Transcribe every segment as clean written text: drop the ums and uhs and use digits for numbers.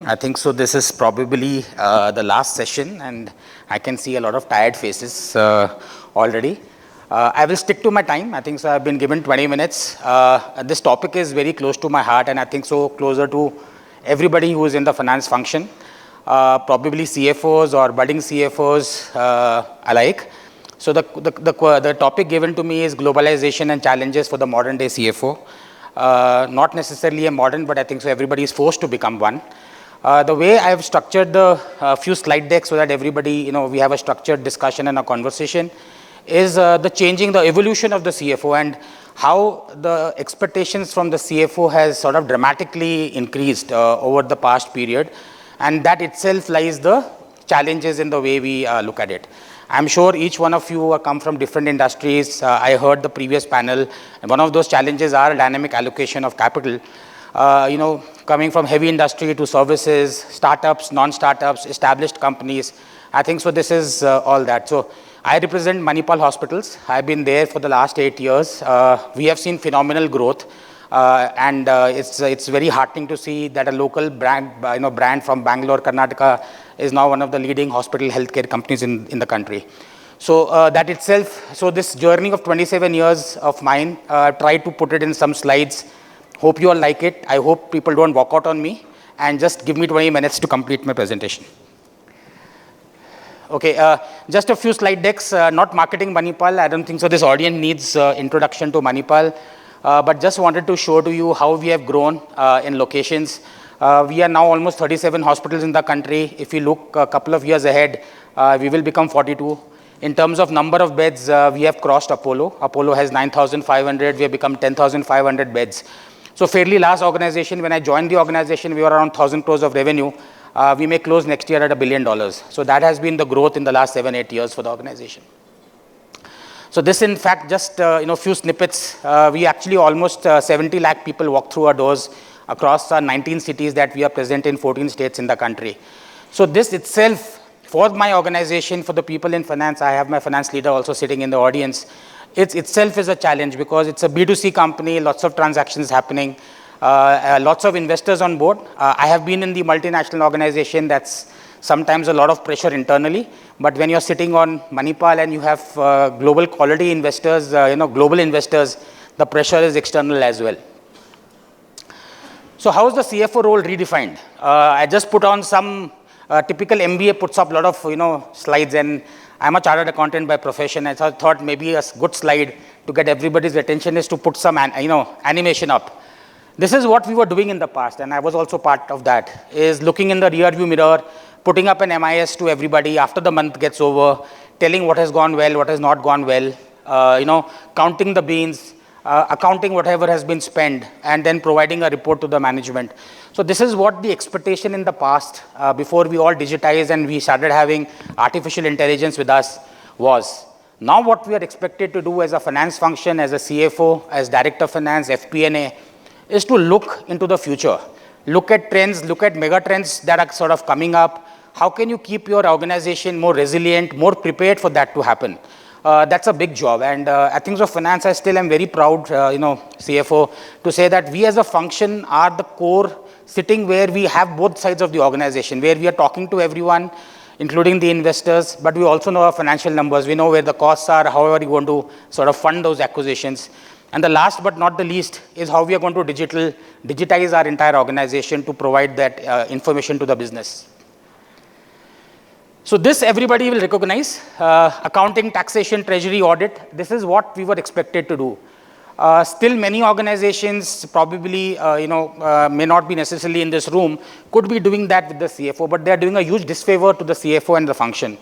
I think so. This is probably the last session, and I can see a lot of tired faces already. I will stick to my time. I think so. I've been given 20 minutes. This topic is very close to my heart, and I think so closer to everybody who is in the finance function, probably CFOs or budding CFOs alike. So the topic given to me is globalization and challenges for the modern day CFO. Not necessarily a modern, but I think so everybody is forced to become one. The way I have structured the few slide decks so that everybody, we have a structured discussion and a conversation is the evolution of the CFO and how the expectations from the CFO has sort of dramatically increased over the past period. And that itself lies the challenges in the way we look at it. I'm sure each one of you come from different industries. I heard the previous panel, and one of those challenges are dynamic allocation of capital. Coming from heavy industry to services, startups, non-startups, established companies. I think so this is all that. So I represent Manipal Hospitals. I've been there for the last 8 years. We have seen phenomenal growth. And it's very heartening to see that a local brand from Bangalore, Karnataka is now one of the leading hospital healthcare companies in the country. So that itself, so this journey of 27 years of mine, tried to put it in some slides. Hope you all like it. I hope people don't walk out on me and just give me 20 minutes to complete my presentation. Okay, just a few slide decks, not marketing Manipal. I don't think so this audience needs introduction to Manipal, but just wanted to show to you how we have grown in locations. We are now almost 37 hospitals in the country. If you look a couple of years ahead, we will become 42. In terms of number of beds, we have crossed Apollo. Apollo has 9,500. We have become 10,500 beds. So fairly large organization. When I joined the organization, we were around 1,000 crores of revenue. We may close next year at $1 billion. So that has been the growth in the last 7-8 years for the organization. So this, in fact, just few snippets. We actually almost 70 lakh people walk through our doors across 19 cities that we are present in 14 states in the country. So this itself, for my organization, for the people in finance, I have my finance leader also sitting in the audience. It itself is a challenge because it's a B2C company, lots of transactions happening, lots of investors on board. I have been in the multinational organization. That's sometimes a lot of pressure internally. But when you're sitting on Manipal and you have global quality investors, global investors, the pressure is external as well. So how is the CFO role redefined? I just put on some typical MBA puts up a lot of slides, and I'm a chartered accountant by profession. I thought maybe a good slide to get everybody's attention is to put some animation up. This is what we were doing in the past, and I was also part of that, is looking in the rear view mirror, putting up an MIS to everybody after the month gets over, telling what has gone well, what has not gone well, counting the beans, accounting whatever has been spent, and then providing a report to the management. So this is what the expectation in the past, before we all digitized and we started having artificial intelligence with us, was. Now what we are expected to do as a finance function, as a CFO, as director of finance, FP&A, is to look into the future. Look at trends, look at mega trends that are sort of coming up. How can you keep your organization more resilient, more prepared for that to happen? That's a big job. And I think so finance, I still am very proud, CFO, to say that we as a function are the core sitting where we have both sides of the organization, where we are talking to everyone, including the investors, but we also know our financial numbers. We know where the costs are, how are we going to sort of fund those acquisitions. And the last but not the least is how we are going to digitize our entire organization to provide that information to the business. So this everybody will recognize, accounting, taxation, treasury, audit. This is what we were expected to do. Still many organizations probably, may not be necessarily in this room, could be doing that with the CFO, but they're doing a huge disfavor to the CFO and the function.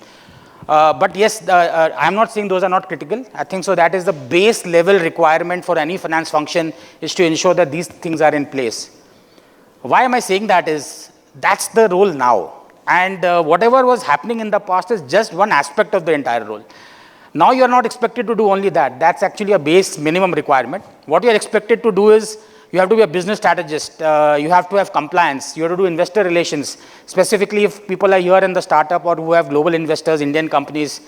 But yes, I'm not saying those are not critical. I think so that is the base level requirement for any finance function, is to ensure that these things are in place. Why am I saying that is, that's the role now. And whatever was happening in the past is just one aspect of the entire role. Now you're not expected to do only that. That's actually a base minimum requirement. What you're expected to do is, you have to be a business strategist. You have to have compliance. You have to do investor relations. Specifically, if people are here in the startup or who have global investors, Indian companies,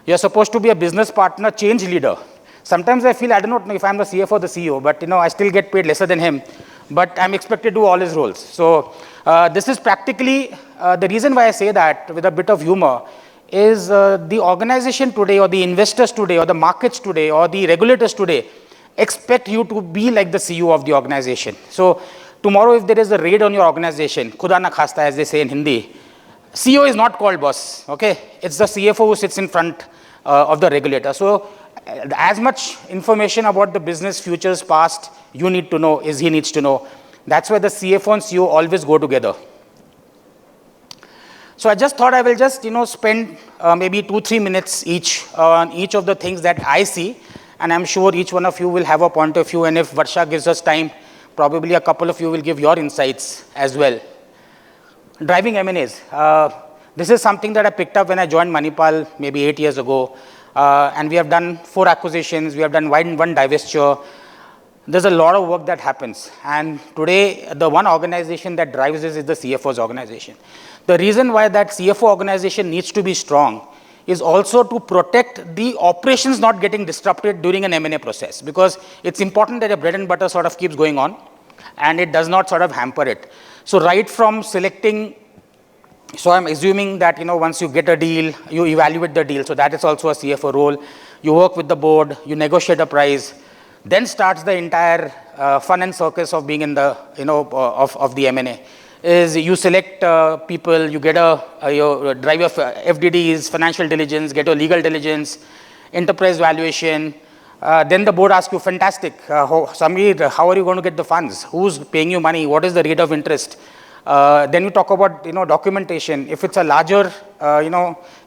you're supposed to be a business partner, change leader. Sometimes I feel, I don't know if I'm the CFO or the CEO, but I still get paid lesser than him. But I'm expected to do all his roles. So This is practically, the reason why I say that with a bit of humor is the organization today or the investors today or the markets today or the regulators today expect you to be like the CEO of the organization. So tomorrow if there is a raid on your organization, khuda na khasta as they say in Hindi, CEO is not called boss, okay? It's the CFO who sits in front of the regulator. So as much information about the business futures past you need to know is he needs to know. That's why the CFO and CEO always go together. So I just thought I will just, spend maybe 2-3 minutes each on each of the things that I see. And I'm sure each one of you will have a point of view. And if Varsha gives us time, probably a couple of you will give your insights as well. Driving M&As. This is something that I picked up when I joined Manipal maybe 8 years ago. And we have done 4 acquisitions. We have done one divestiture. There's a lot of work that happens. And today, the one organization that drives this is the CFO's organization. The reason why that CFO organization needs to be strong is also to protect the operations not getting disrupted during an M&A process. Because it's important that a bread and butter sort of keeps going on and it does not sort of hamper it. So right from selecting, so I'm assuming that, once you get a deal, you evaluate the deal. So that is also a CFO role. You work with the board, you negotiate a price. Then starts the entire fun and circus of being in the, of the M&A. Is you select people, you get you drive your FDDs, financial diligence, get your legal diligence, enterprise valuation. Then the board asks you, fantastic, Samir, how are you going to get the funds? Who's paying you money? What is the rate of interest? Then you talk about, documentation. If it's a larger,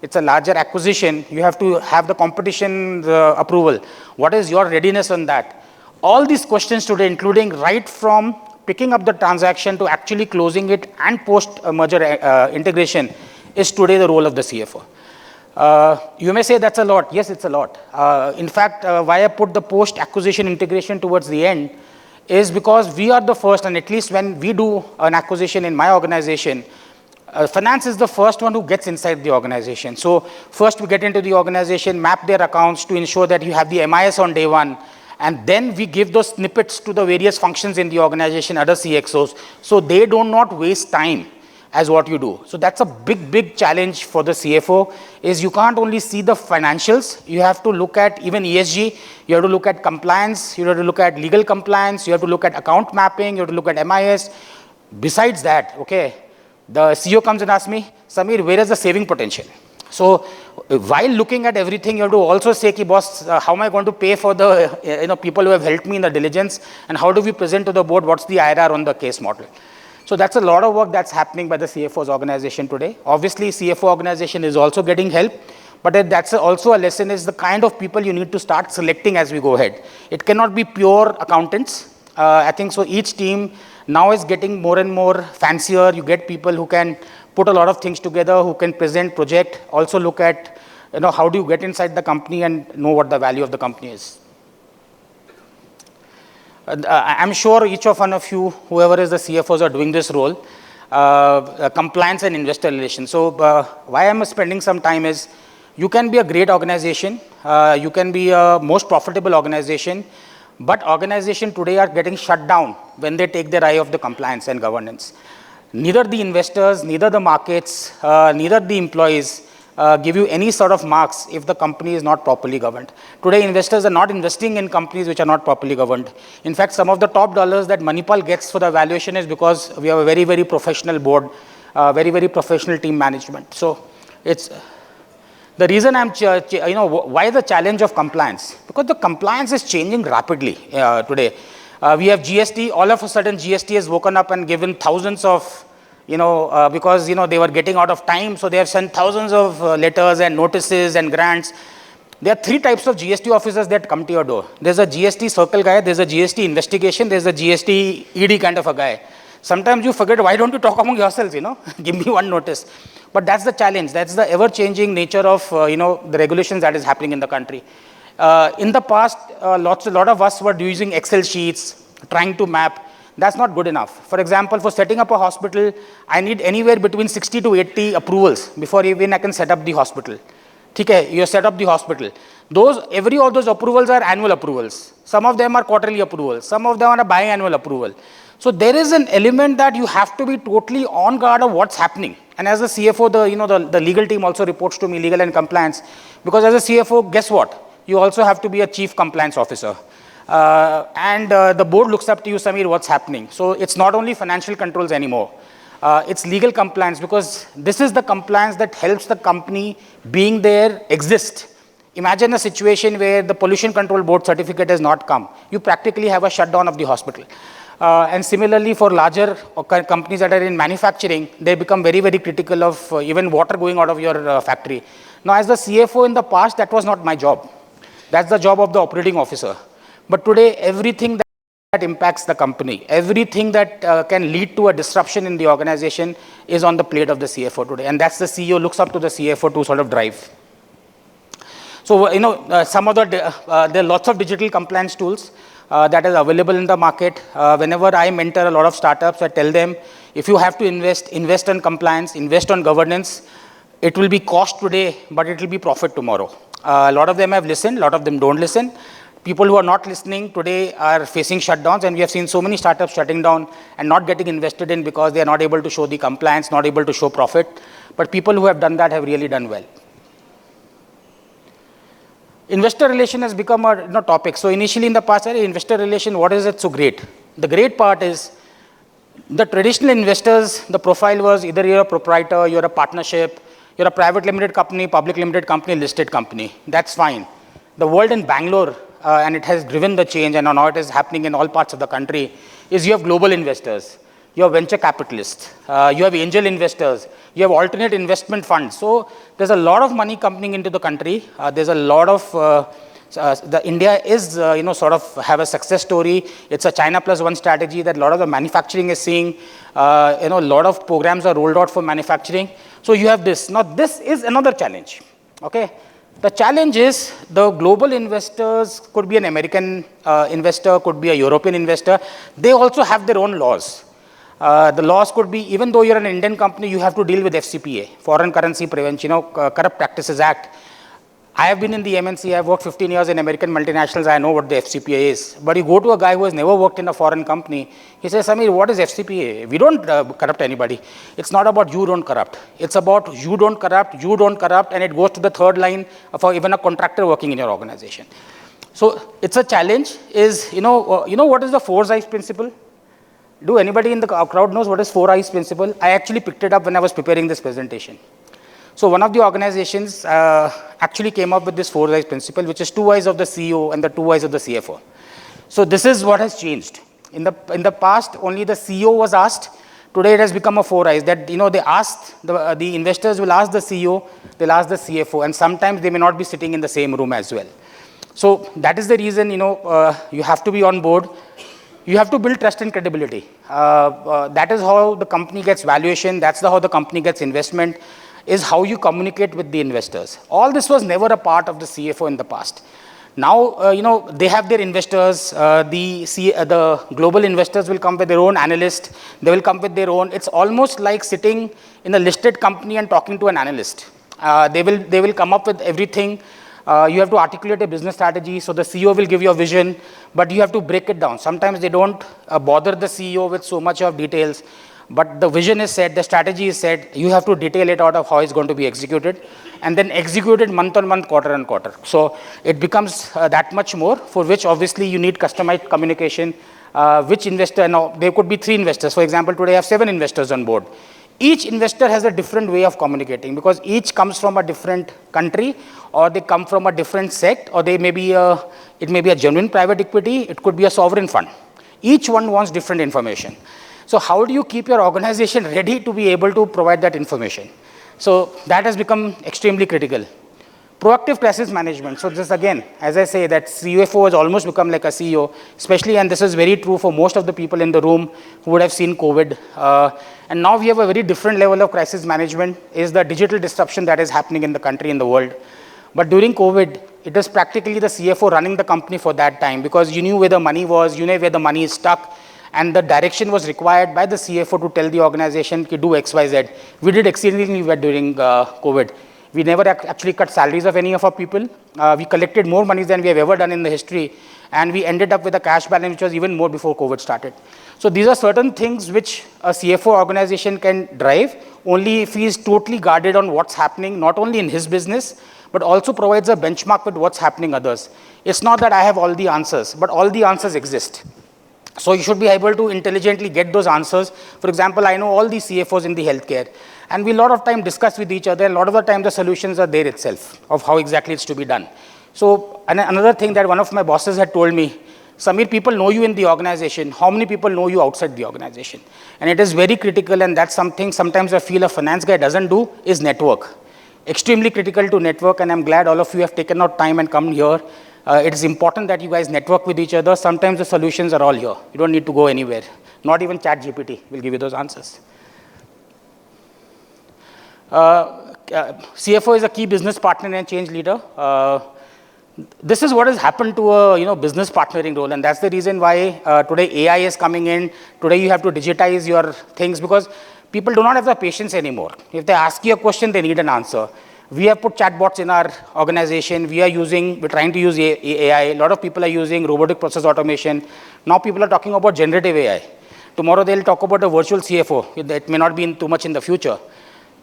it's a larger acquisition, you have to have the competition approval. What is your readiness on that? All these questions today, including right from picking up the transaction to actually closing it and post-merger integration, is today the role of the CFO. You may say that's a lot. Yes, it's a lot. In fact, why I put the post-acquisition integration towards the end is because we are the first, and at least when we do an acquisition in my organization, finance is the first one who gets inside the organization. So first we get into the organization, map their accounts to ensure that you have the MIS on day one, and then we give those snippets to the various functions in the organization, other CXOs, so they do not waste time as what you do. So that's a big challenge for the CFO, is you can't only see the financials, you have to look at even ESG, you have to look at compliance, you have to look at legal compliance, you have to look at account mapping, you have to look at MIS. Besides that, okay, the CEO comes and asks me, Samir, where is the saving potential? So while looking at everything, you have to also say, ki, boss, how am I going to pay for the people who have helped me in the diligence, and how do we present to the board what's the IRR on the case model? So that's a lot of work that's happening by the CFO's organization today. Obviously, CFO organization is also getting help, but that's also a lesson, is the kind of people you need to start selecting as we go ahead. It cannot be pure accountants. I think so each team now is getting more and more fancier. You get people who can put a lot of things together, who can present, project, also look at, how do you get inside the company and know what the value of the company is. I'm sure each of one of you, whoever is the CFOs, are doing this role, compliance and investor relations. So why I'm spending some time is, you can be a great organization, you can be a most profitable organization, but organizations today are getting shut down when they take their eye off the compliance and governance. Neither the investors, neither the markets, neither the employees give you any sort of marks if the company is not properly governed. Today, investors are not investing in companies which are not properly governed. In fact, some of the top dollars that Manipal gets for the valuation is because we have a very professional board, very professional team management. So it's the reason why the challenge of compliance? Because the compliance is changing rapidly today. We have GST. All of a sudden, GST has woken up and given thousands of, because, they were getting out of time. So they have sent thousands of letters and notices and grants. There are 3 types of GST officers that come to your door. There's a GST circle guy, there's a GST investigation, there's a GST ED kind of a guy. Sometimes you forget, why don't you talk among yourselves, give me one notice. But that's the challenge. That's the ever-changing nature of, the regulations that is happening in the country. In the past, a lot of us were using Excel sheets, trying to map. That's not good enough. For example, for setting up a hospital, I need anywhere between 60 to 80 approvals before even I can set up the hospital. Okay, you set up the hospital. All those approvals are annual approvals. Some of them are quarterly approvals. Some of them are biannual approval. So there is an element that you have to be totally on guard of what's happening. And as a CFO, the legal team also reports to me, legal and compliance, because as a CFO, guess what? You also have to be a chief compliance officer. The board looks up to you, Samir, what's happening. So it's not only financial controls anymore. It's legal compliance, because this is the compliance that helps the company being there exist. Imagine a situation where the pollution control board certificate has not come. You practically have a shutdown of the hospital. And similarly, for larger companies that are in manufacturing, they become very, very critical of even water going out of your factory. Now, as the CFO in the past, that was not my job. That's the job of the operating officer. But today, everything that impacts the company, everything that can lead to a disruption in the organization is on the plate of the CFO today. And that's the CEO looks up to the CFO to sort of drive. So, there are lots of digital compliance tools that is available in the market. Whenever I mentor a lot of startups, I tell them, if you have to invest on compliance, invest on governance. It will be cost today, but it will be profit tomorrow. A lot of them have listened, a lot of them don't listen. People who are not listening today are facing shutdowns, and we have seen so many startups shutting down and not getting invested in because they are not able to show the compliance, not able to show profit. But people who have done that have really done well. Investor relation has become a topic. So initially in the past, investor relation, what is it so great? The great part is the traditional investors, the profile was either you're a proprietor, you're a partnership, you're a private limited company, public limited company, listed company. That's fine. The world in Bangalore, and it has driven the change, and now it is happening in all parts of the country, is you have global investors, you have venture capitalists, you have angel investors, you have alternate investment funds. So there's a lot of money coming into the country. There's a lot of, India is, sort of have a success story. It's a China plus one strategy that a lot of the manufacturing is seeing. A lot of programs are rolled out for manufacturing. So you have this. Now this is another challenge, okay? The challenge is the global investors could be an American investor, could be a European investor. They also have their own laws. The laws could be, even though you're an Indian company, you have to deal with FCPA, Foreign Currency Prevention, Corrupt Practices Act. I have been in the MNC, I've worked 15 years in American multinationals, I know what the FCPA is. But you go to a guy who has never worked in a foreign company, he says, Samir, what is FCPA? We don't corrupt anybody. It's not about you don't corrupt. It's about you don't corrupt, and it goes to the third line for even a contractor working in your organization. So it's a challenge is, what is the 4 eyes principle? Do anybody in the crowd knows what is 4 eyes principle? I actually picked it up when I was preparing this presentation. So one of the organizations actually came up with this 4 eyes principle, which is 2 eyes of the CEO and the 2 eyes of the CFO. So this is what has changed. In the past, only the CEO was asked. Today it has become a 4 eyes that, they asked, the investors will ask the CEO, they'll ask the CFO, and sometimes they may not be sitting in the same room as well. So that is the reason, you have to be on board. You have to build trust and credibility. That is how the company gets valuation. That's how the company gets investment, is how you communicate with the investors. All this was never a part of the CFO in the past. Now, they have their investors. The global investors will come with their own analyst. They will come with their own. It's almost like sitting in a listed company and talking to an analyst. They will come up with everything. You have to articulate a business strategy, so the CEO will give you a vision, but you have to break it down. Sometimes they don't bother the CEO with so much of details, but the vision is set, the strategy is set, you have to detail it out of how it's going to be executed, and then execute it month on month, quarter on quarter. So it becomes that much more, for which obviously you need customized communication. Which investor, now there could be 3 investors. For example, today I have 7 investors on board. Each investor has a different way of communicating, because each comes from a different country, or they come from a different sect, or it may be a genuine private equity, it could be a sovereign fund. Each one wants different information. So how do you keep your organization ready to be able to provide that information? So that has become extremely critical. Proactive crisis management. So this again, as I say, that CFO has almost become like a CEO, especially, and this is very true for most of the people in the room who would have seen COVID. And now we have a very different level of crisis management, is the digital disruption that is happening in the country, in the world. But during COVID, it was practically the CFO running the company for that time, because you knew where the money was, you knew where the money is stuck, and the direction was required by the CFO to tell the organization to do X, Y, Z. We did exceedingly well during COVID. We never actually cut salaries of any of our people. We collected more money than we have ever done in the history. And we ended up with a cash balance which was even more before COVID started. So these are certain things which a CFO organization can drive only if he is totally guarded on what's happening, not only in his business, but also provides a benchmark with what's happening others. It's not that I have all the answers, but all the answers exist. So you should be able to intelligently get those answers. For example, I know all the CFOs in the healthcare, and we a lot of time discuss with each other. A lot of the time the solutions are there itself of how exactly it's to be done. So another thing that one of my bosses had told me, Samir, people know you in the organization. How many people know you outside the organization? And it is very critical, and that's something sometimes I feel a finance guy doesn't do, is network. Extremely critical to network, and I'm glad all of you have taken out time and come here. It is important that you guys network with each other. Sometimes the solutions are all here. You don't need to go anywhere. Not even ChatGPT will give you those answers. CFO is a key business partner and change leader. This is what has happened to a business partnering role, and that's the reason why today AI is coming in. Today you have to digitize your things because people do not have the patience anymore. If they ask you a question, they need an answer. We have put chatbots in our organization. We're trying to use AI. A lot of people are using robotic process automation. Now people are talking about generative AI. Tomorrow they'll talk about a virtual CFO. It may not be too much in the future.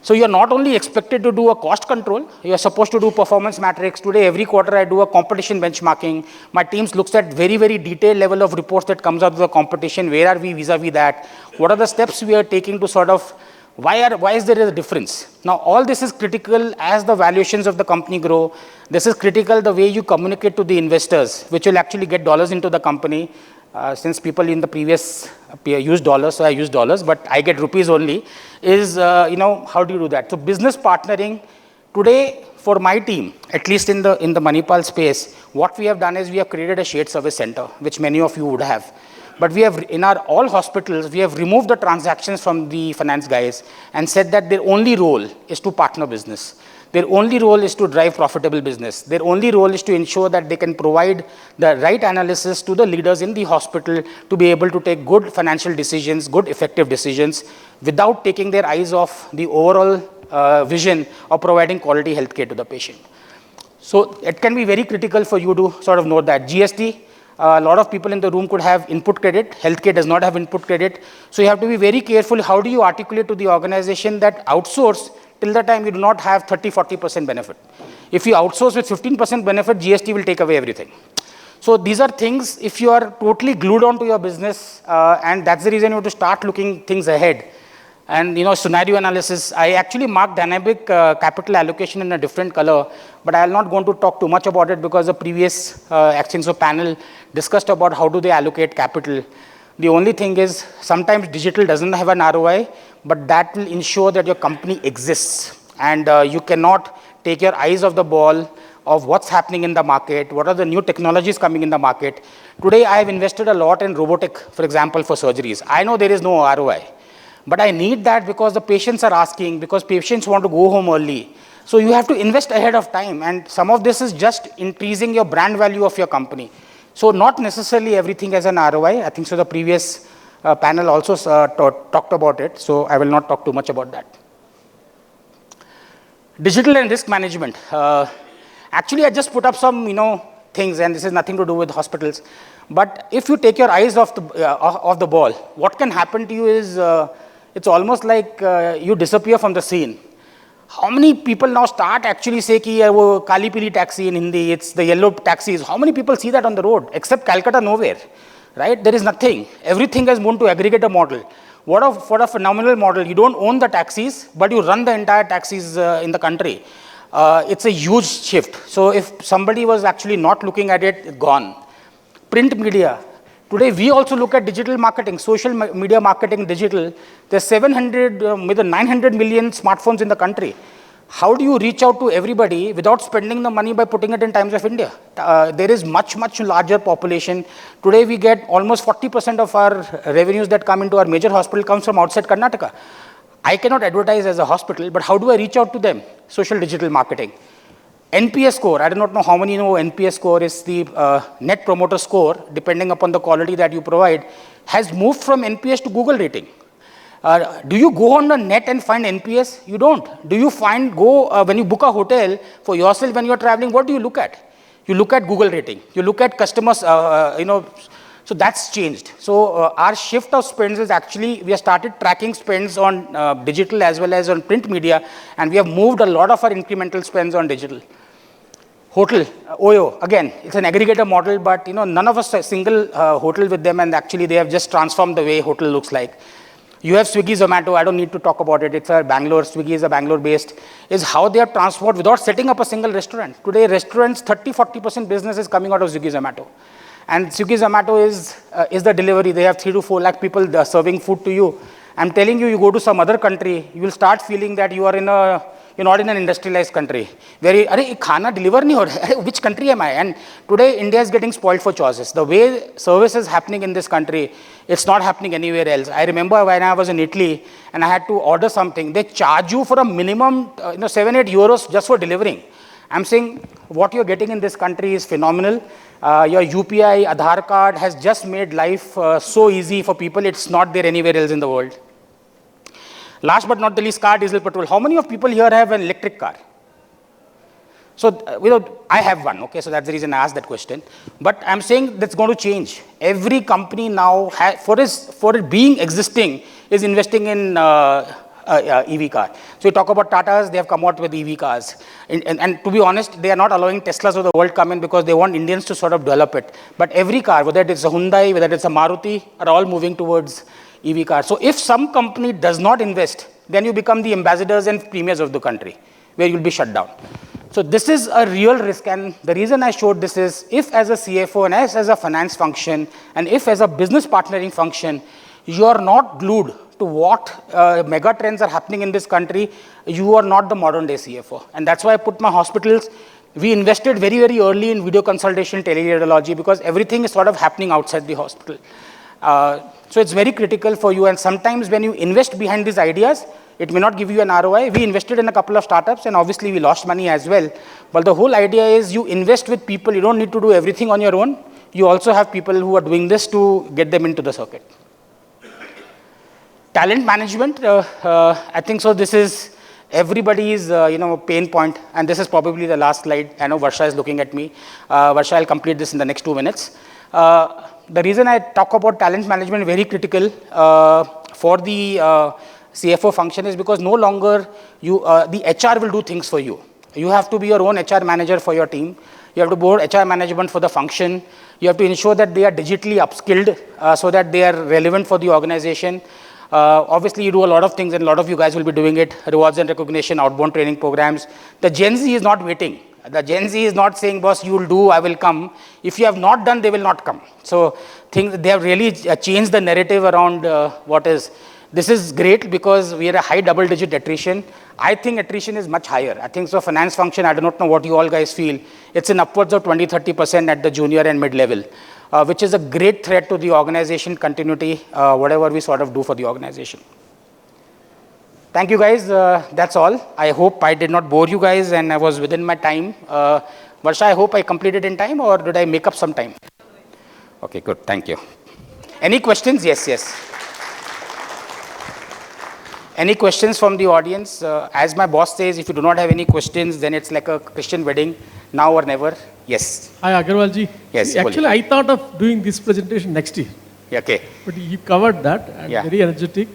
So you're not only expected to do a cost control, you're supposed to do performance metrics. Today, every quarter I do a competition benchmarking. My teams looks at very, very detailed level of reports that comes out of the competition. Where are we vis-a-vis that? What are the steps we are taking to sort of, why is there a difference? Now, all this is critical as the valuations of the company grow. This is critical the way you communicate to the investors, which will actually get dollars into the company. Since people in the previous use dollars, so I use dollars, but I get rupees only, is, how do you do that? So business partnering, today for my team, at least in the Manipal space, what we have done is we have created a shared service center, which many of you would have. But we have, in our all hospitals, we have removed the transactions from the finance guys and said that their only role is to partner business. Their only role is to drive profitable business. Their only role is to ensure that they can provide the right analysis to the leaders in the hospital to be able to take good financial decisions, good effective decisions, without taking their eyes off the overall vision of providing quality healthcare to the patient. So it can be very critical for you to sort of note that. GST, a lot of people in the room could have input credit. Healthcare does not have input credit. So you have to be very careful. How do you articulate to the organization that outsource till the time you do not have 30-40% benefit? If you outsource with 15% benefit, GST will take away everything. So these are things, if you are totally glued onto your business, and that's the reason you have to start looking things ahead. And scenario analysis, I actually marked dynamic capital allocation in a different color, but I'm not going to talk too much about it because the previous Accenture panel discussed about how do they allocate capital. The only thing is sometimes digital doesn't have an ROI, but that will ensure that your company exists. And you cannot take your eyes off the ball of what's happening in the market, what are the new technologies coming in the market. Today, I have invested a lot in robotic, for example, for surgeries. I know there is no ROI. But I need that because the patients are asking, because patients want to go home early. So you have to invest ahead of time. And some of this is just increasing your brand value of your company. So not necessarily everything has an ROI. I think so the previous panel also talked about it. So I will not talk too much about that. Digital and risk management. Actually, I just put up some, things, and this has nothing to do with hospitals. But if you take your eyes off the ball, what can happen to you is, it's almost like you disappear from the scene. How many people now start actually say ki wo Kali Pili taxi in Hindi, it's the yellow taxis. How many people see that on the road? Except Calcutta, nowhere, right? There is nothing. Everything has moved to aggregator model. What a phenomenal model. You don't own the taxis, but you run the entire taxis in the country. It's a huge shift. So if somebody was actually not looking at it, gone. Print media. Today, we also look at digital marketing, social media marketing, digital. There's 900 million smartphones in the country. How do you reach out to everybody without spending the money by putting it in Times of India? There is much, much larger population. Today, we get almost 40% of our revenues that come into our major hospital comes from outside Karnataka. I cannot advertise as a hospital, but how do I reach out to them? Social digital marketing. NPS score, I do not know how many know NPS score is the net promoter score, depending upon the quality that you provide, has moved from NPS to Google rating. Do you go on the net and find NPS? You don't. Do you when you book a hotel for yourself when you're traveling, what do you look at? You look at Google rating. You look at customers, so that's changed. So our shift of spends is actually, we have started tracking spends on digital as well as on print media, and we have moved a lot of our incremental spends on digital. Hotel, OYO, again, it's an aggregator model, but none of us a single hotel with them, and actually they have just transformed the way hotel looks like. You have Swiggy, Zomato, I don't need to talk about it. It's a Bangalore, Swiggy is a Bangalore-based, is how they have transformed without setting up a single restaurant. Today, restaurants, 30-40% business is coming out of Swiggy, Zomato. And Swiggy, Zomato is the delivery. They have 3 to 4 lakh people serving food to you. I'm telling you, you go to some other country, you will start feeling that you're not in an industrialized country. Where, khana deliver nahi ho raha. Which country am I? And today, India is getting spoiled for choices. The way service is happening in this country, it's not happening anywhere else. I remember when I was in Italy and I had to order something, they charge you for a minimum 7-8 euros just for delivering. I'm saying what you're getting in this country is phenomenal. Your UPI, Aadhaar card has just made life so easy for people. It's not there anywhere else in the world. Last but not the least, car, diesel, petrol. How many of people here have an electric car? So, I have one, okay, so that's the reason I asked that question. But I'm saying that's going to change. Every company now, for it being existing, is investing in EV car. So you talk about Tatas, they have come out with EV cars. And to be honest, they are not allowing Teslas of the world come in because they want Indians to sort of develop it. But every car, whether it's a Hyundai, whether it's a Maruti, are all moving towards EV cars. So if some company does not invest, then you become the ambassadors and premiers of the country, where you'll be shut down. So this is a real risk, and the reason I showed this is, if as a CFO and as a finance function, and if as a business partnering function, you are not glued to what mega trends are happening in this country, you are not the modern day CFO. And that's why I put my hospitals. We invested very, very early in video consultation, teleradiology, because everything is sort of happening outside the hospital. So it's very critical for you, and sometimes when you invest behind these ideas, it may not give you an ROI. We invested in a couple of startups, and obviously we lost money as well. But the whole idea is you invest with people. You don't need to do everything on your own. You also have people who are doing this to get them into the circuit. Talent management, I think so. This is everybody's pain point, and this is probably the last slide. I know Varsha is looking at me. Varsha, I'll complete this in the next 2 minutes. The reason I talk about talent management very critical for the CFO function is because no longer the HR will do things for you. You have to be your own HR manager for your team. You have to board HR management for the function. You have to ensure that they are digitally upskilled so that they are relevant for the organization. Obviously, you do a lot of things, and a lot of you guys will be doing it. Rewards and recognition, outbound training programs. The Gen Z is not waiting. The Gen Z is not saying, boss, you will do, I will come. If you have not done, they will not come. So they have really changed the narrative around what is. This is great because we are a high double-digit attrition. I think attrition is much higher. I think so finance function, I do not know what you all guys feel. It's in upwards of 20-30% at the junior and mid-level, which is a great threat to the organization continuity, whatever we sort of do for the organization. Thank you, guys. That's all. I hope I did not bore you guys and I was within my time. Varsha, I hope I completed in time, or did I make up some time? Okay, good. Thank you. Any questions? Yes, yes. Any questions from the audience? As my boss says, if you do not have any questions, then it's like a Christian wedding, now or never. Yes. Hi, Agarwal ji. Yes. Actually, I thought of doing this presentation next year. Okay. But you covered that. And yeah. Very energetic.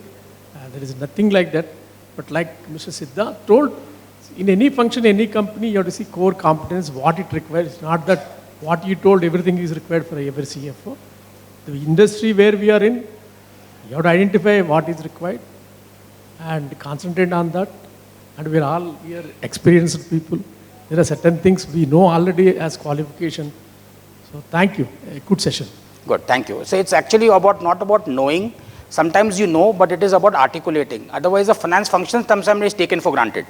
There is nothing like that. But like Mr. Siddha told, in any function, any company, you have to see core competence, what it requires. It's not that what you told, everything is required for every CFO. The industry where we are in, you have to identify what is required and concentrate on that. And we are experienced people. There are certain things we know already as qualification. So thank you. A good session. Good, thank you. So it's actually not about knowing. Sometimes you know, but it is about articulating. Otherwise, the finance function sometimes is taken for granted.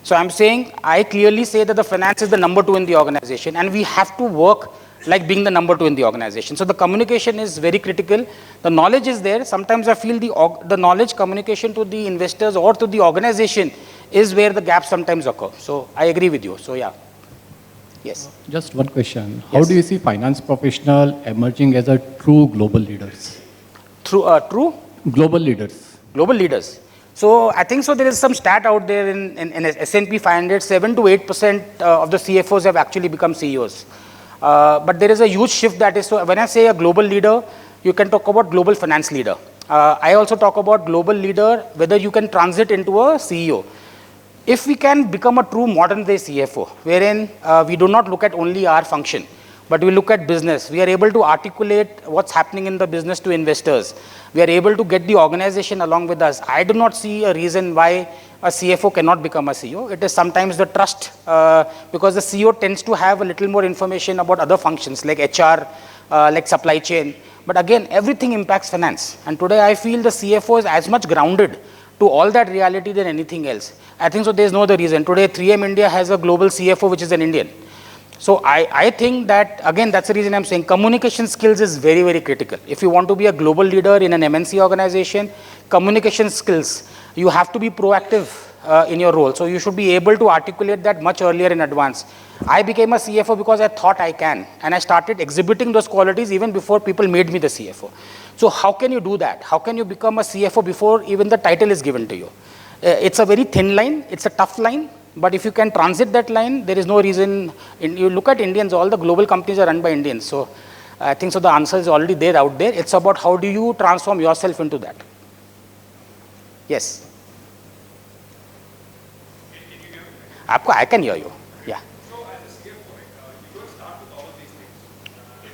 So I'm saying, I clearly say that the finance is the number 2 in the organization, and we have to work like being the number 2 in the organization. So the communication is very critical. The knowledge is there. Sometimes I feel the knowledge communication to the investors or to the organization is where the gaps sometimes occur. So I agree with you. So yeah. Yes. Just one question. How do you see finance professional emerging as a true global leaders? True? Global leaders. Global leaders. So I think so there is some stat out there in S&P 500, 7 to 8% of the CFOs have actually become CEOs. But there is a huge shift that is, so when I say a global leader, you can talk about global finance leader. I also talk about global leader, whether you can transit into a CEO. If we can become a true modern day CFO, wherein we do not look at only our function, but we look at business, we are able to articulate what's happening in the business to investors. We are able to get the organization along with us. I do not see a reason why a CFO cannot become a CEO. It is sometimes the trust, because the CEO tends to have a little more information about other functions like HR, like supply chain. But again, everything impacts finance. And today I feel the CFO is as much grounded to all that reality than anything else. I think so there's no other reason. Today 3M India has a global CFO which is an Indian. So I think that, again, that's the reason I'm saying communication skills is very, very critical. If you want to be a global leader in an MNC organization, communication skills, you have to be proactive in your role. So you should be able to articulate that much earlier in advance. I became a CFO because I thought I can, and I started exhibiting those qualities even before people made me the CFO. So how can you do that? How can you become a CFO before even the title is given to you? It's a very thin line, it's a tough line, but if you can transit that line, there is no reason. You look at Indians, all the global companies are run by Indians. So I think so the answer is already there out there. It's about how do you transform yourself into that. Yes. I can hear you. Yeah. So as a CFO, you don't start with all of these things. You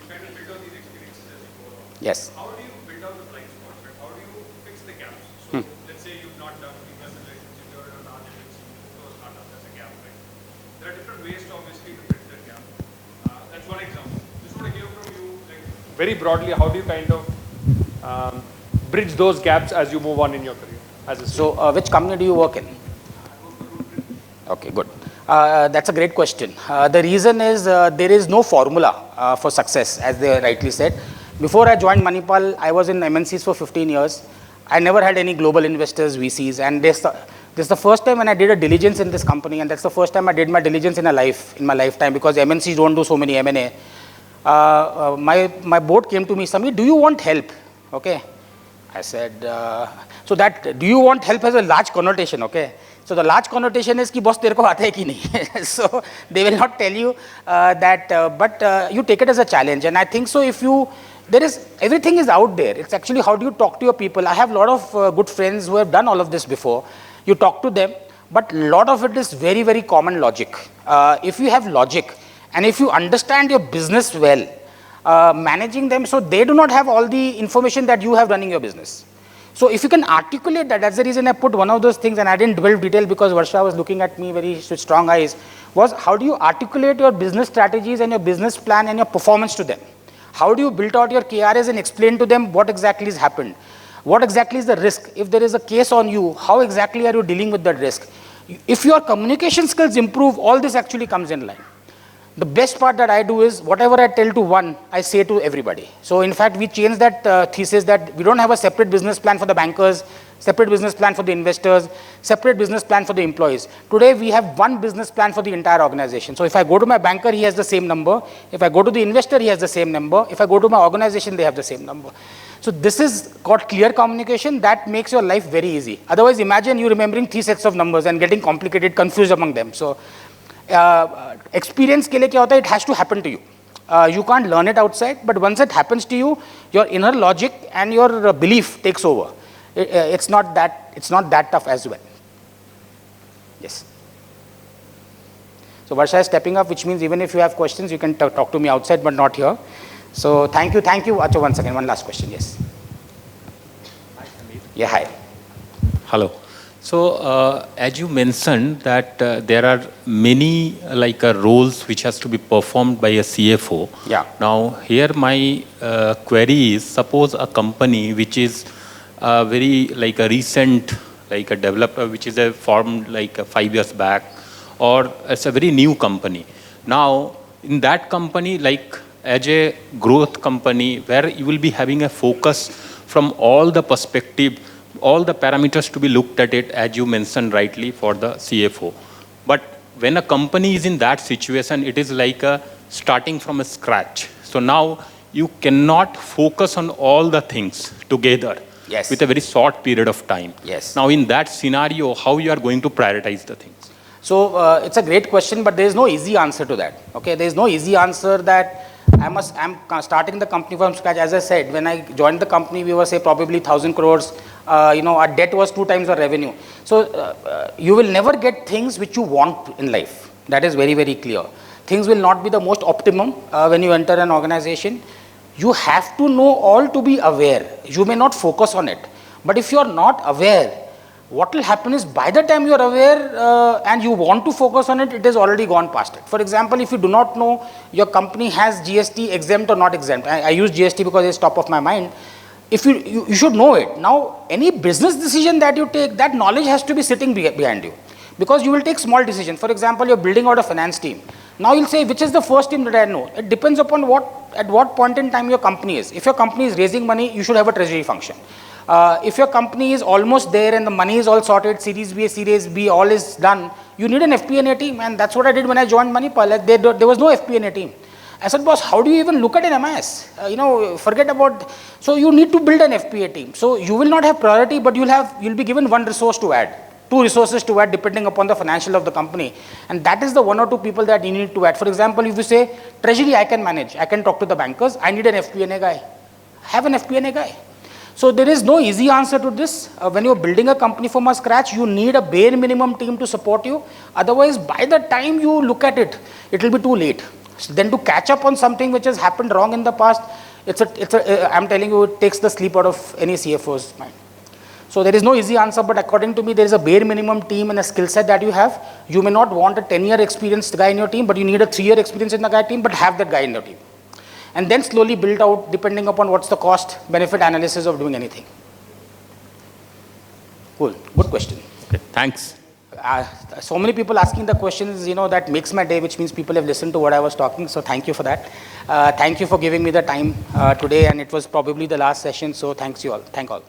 kind of build out these experiences as you go along. Yes. How do you build out the blind spots? Right? How do you fix the gaps? So let's say you've not done investor relations, you're in a large agency, close startup, that's a gap, right? There are different ways to obviously to bridge that gap. That's one example. Just want to hear from you, like, very broadly, how do you kind of bridge those gaps as you move on in your career as a CFO? So which company do you work in? Okay, good. That's a great question. The reason is there is no formula for success, as they rightly said. Before I joined Manipal, I was in MNCs for 15 years. I never had any global investors, VCs, and this is the first time when I did a diligence in this company, and that's the first time I did my diligence in my lifetime, because MNCs don't do so many M&A. My board came to me, Samir, do you want help? Okay. I said, so that, do you want help has a large connotation, okay? So the large connotation is कि boss तेरे को आता है कि नहीं. So they will not tell you that, but you take it as a challenge. And I think so if you, everything is out there. It's actually how do you talk to your people. I have a lot of good friends who have done all of this before. You talk to them, but a lot of it is very, very common logic. If you have logic and if you understand your business well, managing them so they do not have all the information that you have running your business. So if you can articulate that, that's the reason I put one of those things, and I didn't dwell detail because Varsha was looking at me very strong eyes, was how do you articulate your business strategies and your business plan and your performance to them? How do you build out your KRAs and explain to them what exactly has happened? What exactly is the risk? If there is a case on you, how exactly are you dealing with that risk? If your communication skills improve, all this actually comes in line. The best part that I do is whatever I tell to one, I say to everybody. So in fact, we changed that thesis that we don't have a separate business plan for the bankers, separate business plan for the investors, separate business plan for the employees. Today, we have one business plan for the entire organization. So if I go to my banker, he has the same number. If I go to the investor, he has the same number. If I go to my organization, they have the same number. So this is called clear communication. That makes your life very easy. Otherwise, imagine you remembering 3 sets of numbers and getting complicated, confused among them. So experience के लिए क्या होता है? It has to happen to you. You can't learn it outside, but once it happens to you, your inner logic and your belief takes over. It's not that tough as well. Yes. So Varsha is stepping up, which means even if you have questions, you can talk to me outside, but not here. So thank you. Acha, one second, one last question. Yes. Hi, Samir. Yeah, hi. Hello. So as you mentioned that there are many roles which has to be performed by a CFO. Yeah. Now here my query is, suppose a company which is very a recent a developer which is formed 5 years back, or it's a very new company. Now in that company, as a growth company where you will be having a focus from all the perspective, all the parameters to be looked at it, as you mentioned rightly, for the CFO. But when a company is in that situation, it is starting from a scratch. So now you cannot focus on all the things together. Yes. With a very short period of time. Yes. Now in that scenario, how you are going to prioritize the things? So it's a great question, but there is no easy answer to that. Okay, there is no easy answer that I'm starting the company from scratch. As I said, when I joined the company, we were say probably 1,000 crores. Our debt was 2 times our revenue. So you will never get things which you want in life. That is very, very clear. Things will not be the most optimum when you enter an organization. You have to know all to be aware. You may not focus on it, but if you are not aware, what will happen is by the time you are aware and you want to focus on it, it has already gone past it. For example, if you do not know your company has GST exempt or not exempt, I use GST because it's top of my mind. If you should know it. Now, any business decision that you take, that knowledge has to be sitting behind you, because you will take small decisions. For example, you're building out a finance team. Now you'll say, which is the first team that I know? It depends upon at what point in time your company is. If your company is raising money, you should have a treasury function. If your company is almost there and the money is all sorted, Series B, Series B, all is done, you need an FP&A team, and that's what I did when I joined Manipal. Like there was no FP&A team. I said, boss, how do you even look at an MIS? Forget about. So you need to build an FP&A team. So you will not have priority, but you'll be given one resource to add, 2 resources to add depending upon the financial of the company, and that is the 1 or 2 people that you need to add. For example, if you say treasury I can manage, I can talk to the bankers, I need an FP&A guy. Have an FP&A guy. So there is no easy answer to this. When you're building a company from a scratch, you need a bare minimum team to support you. Otherwise, by the time you look at it, it will be too late. So then to catch up on something which has happened wrong in the past, I'm telling you, it takes the sleep out of any CFO's mind. So there is no easy answer, but according to me, there is a bare minimum team and a skill set that you have. You may not want a 10-year experienced guy in your team, but you need a 3-year experience in the guy team, but have that guy in your team. And then slowly build out depending upon what's the cost benefit analysis of doing anything. Cool, good question. Okay, thanks. So many people asking the questions, that makes my day, which means people have listened to what I was talking. So thank you for that. Thank you for giving me the time today, and it was probably the last session. So thanks you all. Thank all.